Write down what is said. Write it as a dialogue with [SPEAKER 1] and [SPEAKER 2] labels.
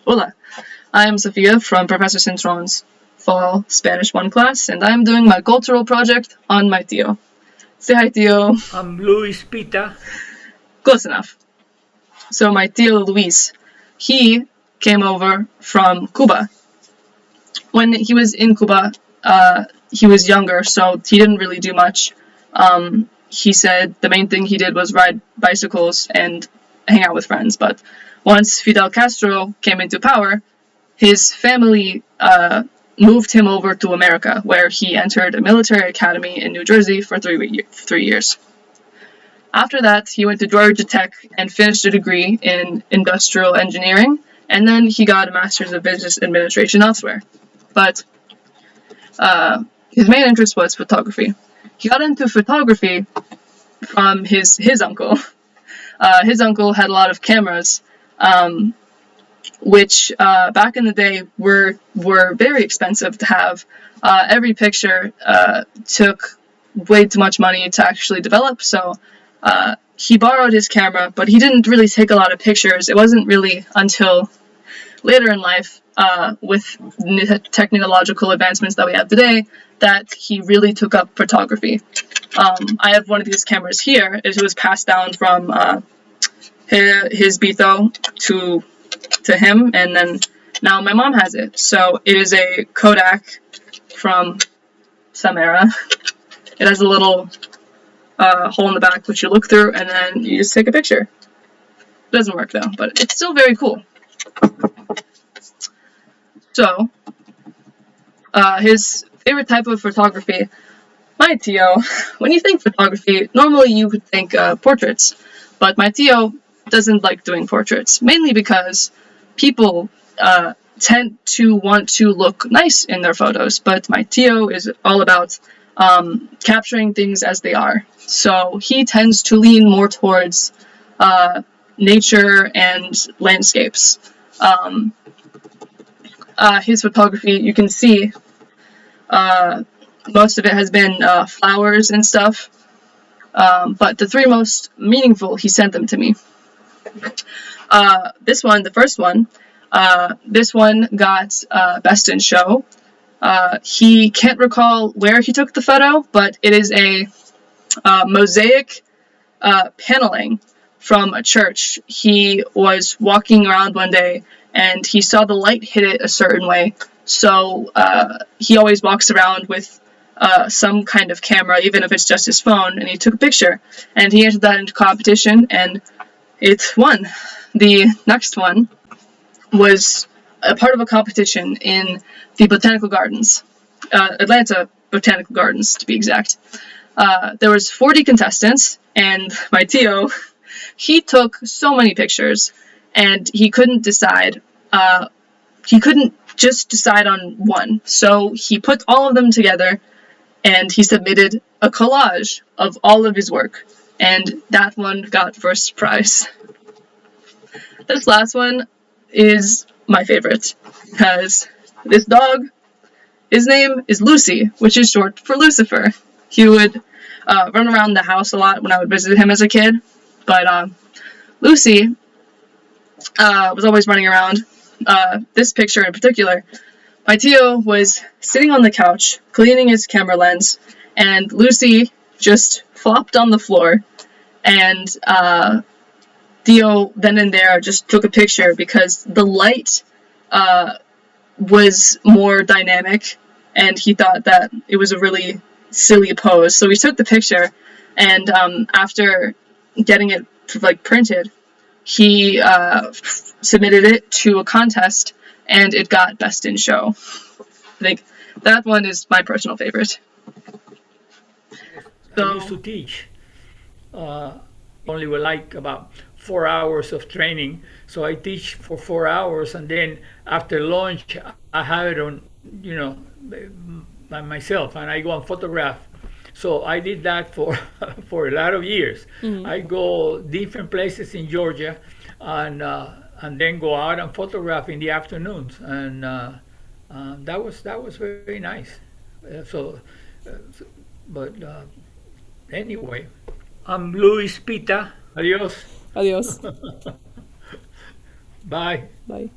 [SPEAKER 1] Hola, I am Sofia from Professor Cintron's Fall Spanish 1 class, and I am doing my cultural project on my tío. Say hi, tío.
[SPEAKER 2] I'm Luis Pita.
[SPEAKER 1] Close enough. So my tío Luis, he came over from Cuba. When he was in Cuba, he was younger, so he didn't really do much. He said the main thing he did was ride bicycles and hang out with friends, but once Fidel Castro came into power, his family moved him over to America, where he entered a military academy in New Jersey for 3 years. After that, he went to Georgia Tech and finished a degree in industrial engineering, and then he got a master's of business administration elsewhere. But his main interest was photography. He got into photography from his uncle. His uncle had a lot of cameras, which back in the day were very expensive to have. Every picture took way too much money to actually develop, so he borrowed his camera, but he didn't really take a lot of pictures. It wasn't really until later in life, with technological advancements that we have today, that he really took up photography. I have one of these cameras here. It was passed down from his Bito to him, and then now my mom has it. So it is a Kodak from some era. It has a little hole in the back which you look through, and then you just take a picture. It doesn't work though, but it's still very cool. So, his favorite type of photography, my tío, when you think photography, normally you would think portraits, but my tío doesn't like doing portraits, mainly because people tend to want to look nice in their photos, but my tío is all about capturing things as they are. So he tends to lean more towards nature and landscapes. His photography, you can see most of it has been flowers and stuff, but the three most meaningful, he sent them to me. This one, the first one, this one got Best in Show. He can't recall where he took the photo, but it is a mosaic paneling from a church. He was walking around one day and he saw the light hit it a certain way, so he always walks around with some kind of camera, even if it's just his phone, and he took a picture, and he entered that into competition, and it won. The next one was a part of a competition in the Botanical Gardens, Atlanta Botanical Gardens to be exact. There was 40 contestants, and my tío, he took so many pictures, and he couldn't decide. He couldn't just decide on one, so he put all of them together, and he submitted a collage of all of his work, and that one got first prize. This last one is my favorite, because this dog, his name is Lucy, which is short for Lucifer. He would run around the house a lot when I would visit him as a kid, but Lucy was always running around. This picture in particular, my tío was sitting on the couch, cleaning his camera lens, and Lucy just flopped on the floor, and tío then and there just took a picture because the light was more dynamic, and he thought that it was a really silly pose. So he took the picture, and after getting it printed, he submitted it to a contest, and it got Best in Show. I think that one is my personal favorite.
[SPEAKER 2] I used to teach. Only were like about 4 hours of training, so I teach for 4 hours, and then after lunch I have it on, by myself, and I go and photograph. So I did that for for a lot of years. I go different places in Georgia, and then go out and photograph in the afternoons, and that was very nice. So, but anyway, I'm Luis Pita. Adios.
[SPEAKER 3] Adiós.
[SPEAKER 2] Bye.
[SPEAKER 3] Bye.